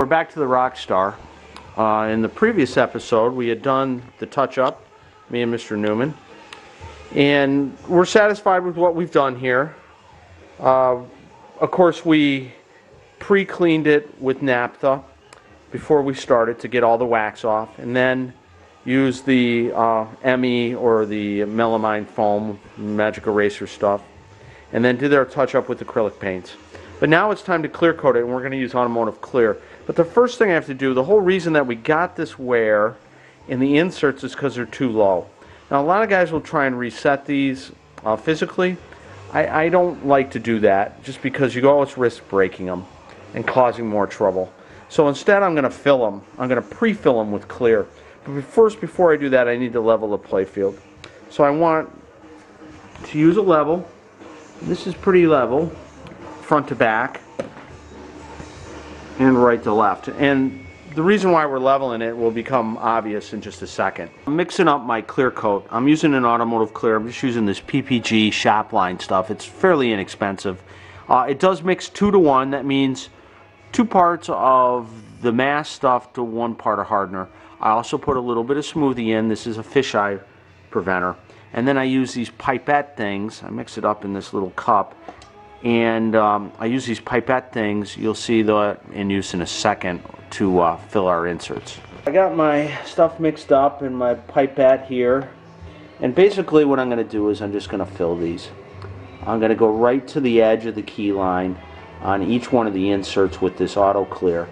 We're back to the Rock Star. In the previous episode we had done the touch-up, me and Mr. Newman, and we're satisfied with what we've done here. Of course we pre-cleaned it with naphtha before we started to get all the wax off, and then used the ME or the melamine foam, magic eraser stuff, and then did our touch-up with acrylic paints. But now it's time to clear coat it, and we're going to use automotive clear. But the first thing I have to do, the whole reason that we got this wear in the inserts is because they're too low. Now a lot of guys will try and reset these physically. I don't like to do that, just because you always risk breaking them and causing more trouble. So instead I'm going to fill them. I'm going to pre-fill them with clear. But first, before I do that, I need to level the playfield. So I want to use a level. This is pretty level, front to back and right to left. And the reason why we're leveling it will become obvious in just a second. I'm mixing up my clear coat. I'm using an automotive clear. I'm just using this PPG shop line stuff. It's fairly inexpensive. It does mix 2 to 1. That means 2 parts of the mass stuff to 1 part of hardener. I also put a little bit of smoothie in. This is a fisheye preventer. And then I use these pipette things. I mix it up in this little cup. And I use these pipette things. You'll see that in use in a second to fill our inserts. I got my stuff mixed up in my pipette here. And basically what I'm going to do is I'm just going to fill these. I'm going to go right to the edge of the key line on each one of the inserts with this auto clear.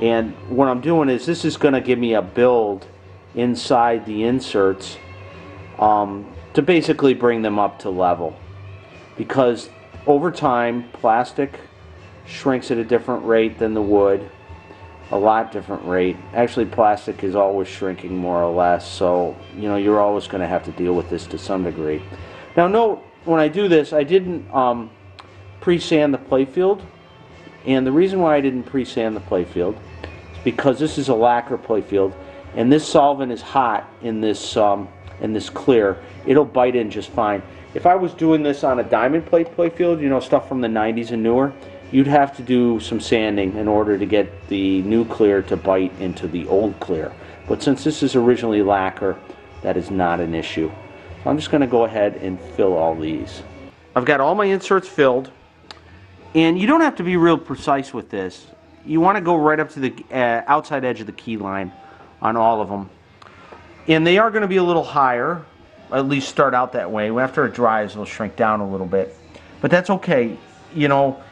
And what I'm doing is this is going to give me a build inside the inserts to basically bring them up to level. Because over time, plastic shrinks at a different rate than the wood, a lot different rate. Actually, plastic is always shrinking more or less, so you know you're always going to have to deal with this to some degree. Now note, when I do this, I didn't pre-sand the playfield, and the reason why I didn't pre-sand the playfield is because this is a lacquer playfield, and this solvent is hot in this clear. It'll bite in just fine. If I was doing this on a diamond plate playfield, you know, stuff from the 90s and newer, you'd have to do some sanding in order to get the new clear to bite into the old clear. But since this is originally lacquer, that is not an issue. So I'm just going to go ahead and fill all these. I've got all my inserts filled, and you don't have to be real precise with this. You want to go right up to the outside edge of the key line on all of them. And they are going to be a little higher. At least start out that way. After it dries, it'll shrink down a little bit. But that's okay. You know,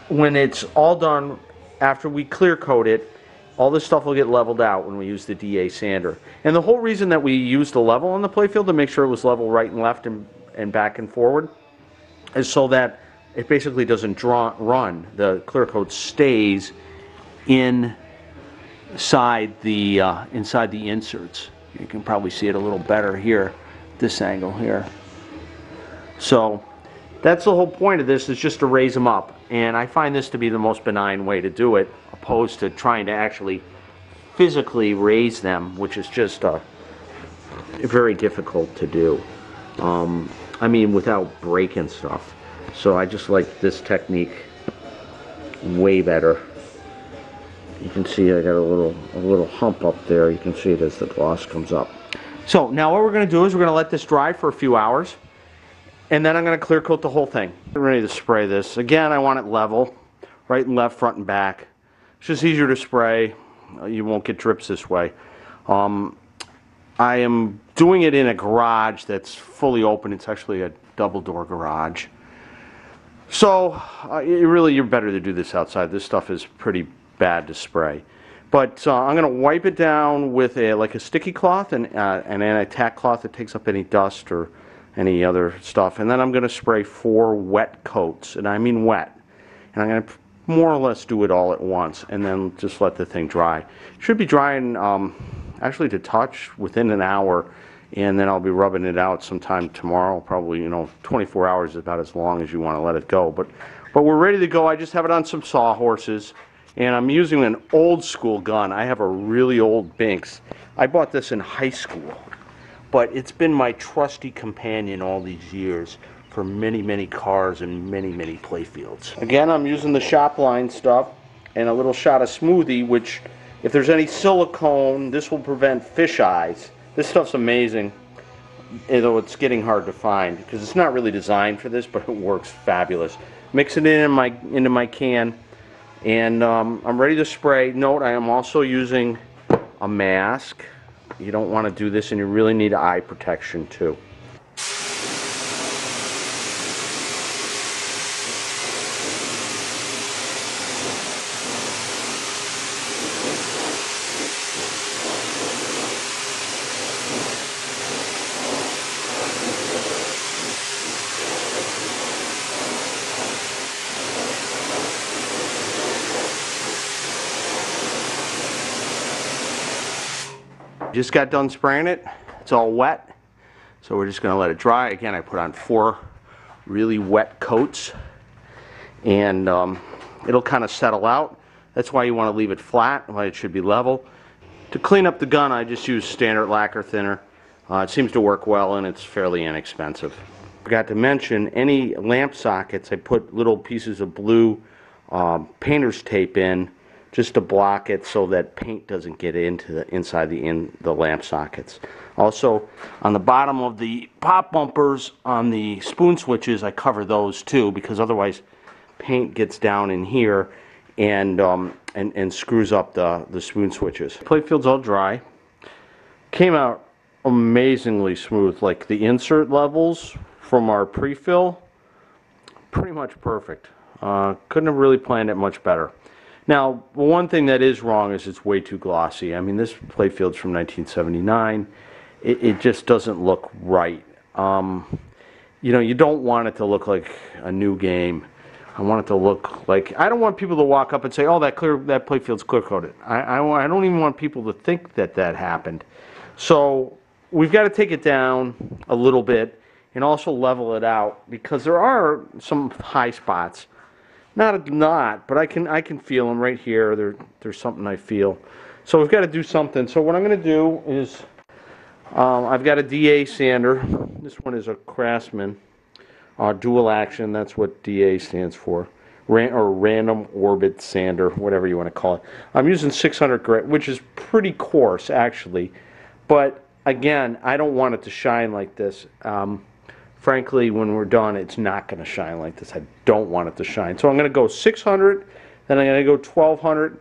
when it's all done, after we clear coat it, all this stuff will get leveled out when we use the DA sander. And the whole reason that we used the level on the playfield to make sure it was level right and left and back and forward is so that it basically doesn't run. The clear coat stays inside the inserts. You can probably see it a little better here. This angle here. So that's the whole point of this, is just to raise them up, and I find this to be the most benign way to do it, opposed to trying to actually physically raise them, which is just very difficult to do. I mean, without breaking stuff. So I just like this technique way better. You can see I got a little hump up there. You can see it as the gloss comes up. So now what we're going to do is we're going to let this dry for a few hours, and then I'm going to clear coat the whole thing. I'm ready to spray this. Again, I want it level, right and left, front and back. It's just easier to spray. You won't get drips this way. I am doing it in a garage that's fully open. It's actually a double door garage. So you're better to do this outside. This stuff is pretty bad to spray. But I'm going to wipe it down with like a sticky cloth and an anti-tack cloth that takes up any dust or any other stuff. And then I'm going to spray 4 wet coats, and I mean wet. And I'm going to more or less do it all at once, and then just let the thing dry. It should be drying actually to touch within an hour, and then I'll be rubbing it out sometime tomorrow. Probably, 24 hours is about as long as you want to let it go. But we're ready to go. I just have it on some sawhorses. And I'm using an old school gun. I have a really old Binks. I bought this in high school, but it's been my trusty companion all these years for many, many cars and many, many playfields. Again, I'm using the shop line stuff. and a little shot of smoothie, which if there's any silicone, this will prevent fish eyes. This stuff's amazing, though it's getting hard to find because it's not really designed for this, but it works fabulous. Mix it into my can, and I'm ready to spray. Note, I am also using a mask. You don't want to do this, and you really need eye protection too. Just got done spraying it. It's all wet, so we're just going to let it dry. Again, I put on 4 really wet coats, and it'll kind of settle out. That's why you want to leave it flat, why it should be level. To clean up the gun, I just use standard lacquer thinner. It seems to work well, and it's fairly inexpensive. Forgot to mention, any lamp sockets, I put little pieces of blue painter's tape in, just to block it so that paint doesn't get into inside the lamp sockets. Also, on the bottom of the pop bumpers on the spoon switches, I cover those too, because otherwise paint gets down in here and screws up the spoon switches. Playfield's all dry. Came out amazingly smooth. Like the insert levels from our pre-fill, pretty much perfect. Couldn't have really planned it much better. Now, one thing that is wrong is it's way too glossy. I mean, this playfield's from 1979. It just doesn't look right. You know, you don't want it to look like a new game. I want it to look like, I don't want people to walk up and say, oh, that playfield's clear coated. I don't even want people to think that that happened. So we've got to take it down a little bit and also level it out, because there are some high spots. Not, but I can feel them right here. There's something I feel. So we've got to do something. So what I'm going to do is, I've got a DA sander. This one is a Craftsman dual action. That's what DA stands for, or random orbit sander, whatever you want to call it. I'm using 600 grit, which is pretty coarse actually, but again, I don't want it to shine like this. Frankly, when we're done, it's not going to shine like this. I don't want it to shine. So I'm going to go 600, then I'm going to go 1200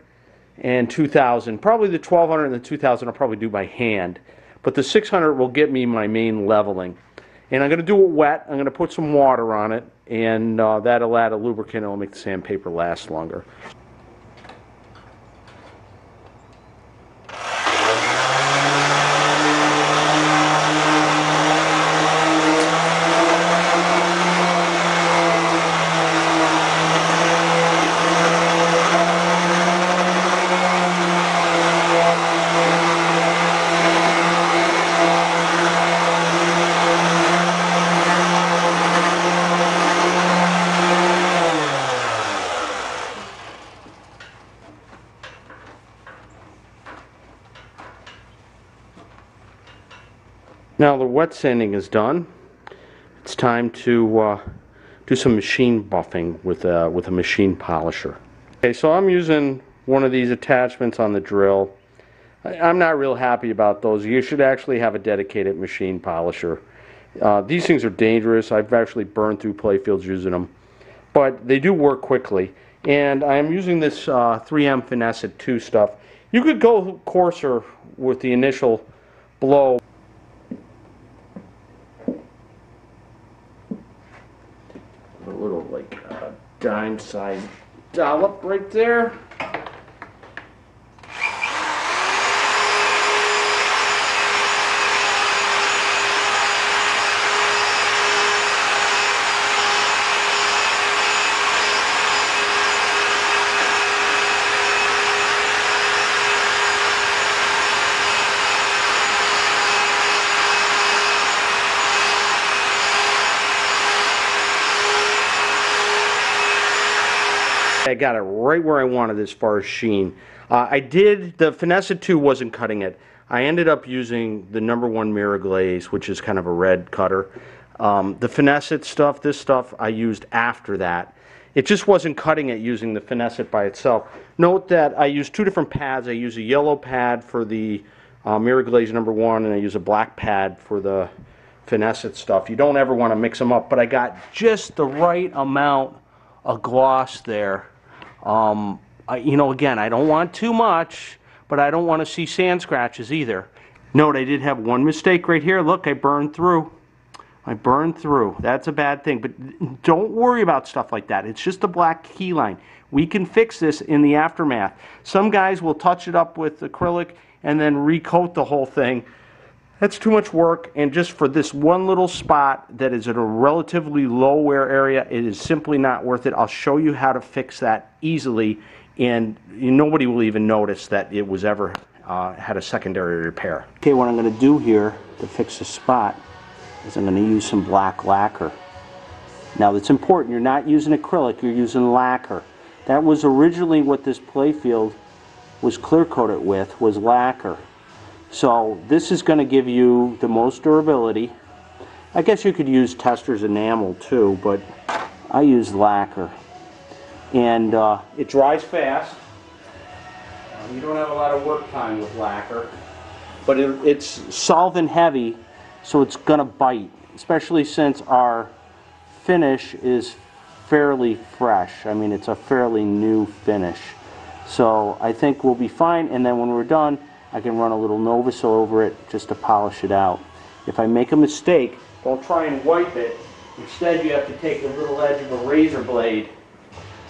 and 2000. Probably the 1200 and the 2000 I'll probably do by hand. But the 600 will get me my main leveling. And I'm going to do it wet. I'm going to put some water on it, and that'll add a lubricant. It'll make the sandpaper last longer. Now the wet sanding is done. It's time to do some machine buffing with a machine polisher. Okay, so I'm using one of these attachments on the drill. I'm not real happy about those. You should actually have a dedicated machine polisher. These things are dangerous. I've actually burned through playfields using them, but they do work quickly. And I'm using this 3M Finesse 2 stuff. You could go coarser with the initial blow. A little like dime size dollop right there. I got it right where I wanted as far as sheen. The Finesse 2 wasn't cutting it. I ended up using the #1 Mirror Glaze, which is kind of a red cutter. The finesse it stuff, this stuff I used after that. It just wasn't cutting it using the finesse it by itself. Note that I use two different pads. I use a yellow pad for the mirror glaze #1, and I use a black pad for the finesse it stuff. You don't ever want to mix them up, but I got just the right amount of gloss there. You know, again, I don't want too much, but I don't want to see sand scratches either. Note I did have one mistake right here. Look, I burned through. I burned through. That's a bad thing, but don't worry about stuff like that. It's just a black key line. We can fix this in the aftermath. Some guys will touch it up with acrylic and then recoat the whole thing. That's too much work, and just for this one little spot that is at a relatively low wear area, it is simply not worth it. I'll show you how to fix that easily, and nobody will even notice that it was ever had a secondary repair. Okay, what I'm going to do here to fix the spot is I'm going to use some black lacquer. Now that's important, you're not using acrylic, you're using lacquer. That was originally what this playfield was clear coated with, was lacquer. So this is going to give you the most durability. I guess you could use Tester's enamel too, but I use lacquer. And it dries fast. You don't have a lot of work time with lacquer, but it's solvent heavy, so it's going to bite, especially since our finish is fairly fresh. I mean, it's a fairly new finish. So I think we'll be fine, and then when we're done, I can run a little Novasil over it just to polish it out. If I make a mistake, don't try and wipe it. Instead, you have to take the little edge of a razor blade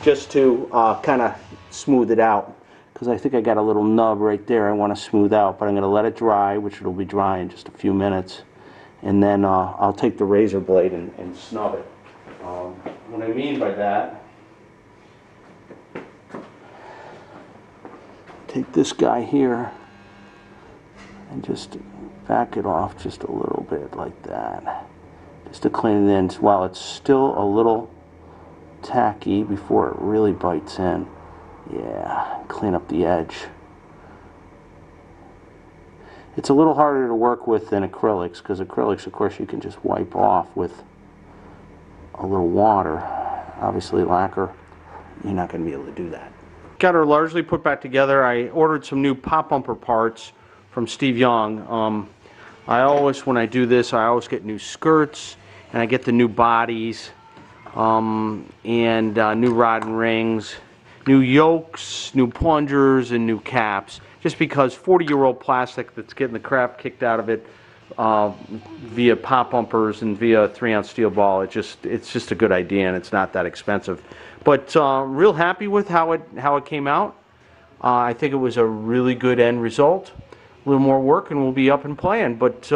just to kind of smooth it out. Because I think I got a little nub right there I want to smooth out, but I'm going to let it dry, which it'll be dry in just a few minutes. And then I'll take the razor blade and snub it. What I mean by that, take this guy here and just back it off just a little bit like that, just to clean it in while it's still a little tacky before it really bites in. Yeah, clean up the edge. It's a little harder to work with than acrylics, because acrylics, of course, you can just wipe off with a little water. Obviously lacquer, you're not going to be able to do that. Got her largely put back together. I ordered some new pop bumper parts from Steve Young. I always, when I do this, I always get new skirts, and I get the new bodies, and new rod and rings, new yokes, new plungers, and new caps, just because 40-year-old plastic that's getting the crap kicked out of it via pop bumpers and via 3-ounce steel ball, it's just a good idea, and it's not that expensive. But real happy with how it came out. I think it was a really good end result. A little more work and we'll be up and playing, but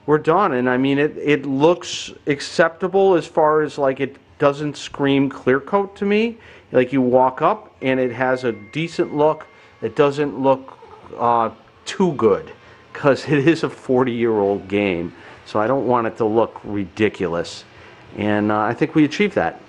we're done. And I mean, it looks acceptable as far as, like, it doesn't scream clear coat to me. Like, you walk up and it has a decent look. It doesn't look too good, because it is a 40-year-old game, so I don't want it to look ridiculous, and I think we achieved that.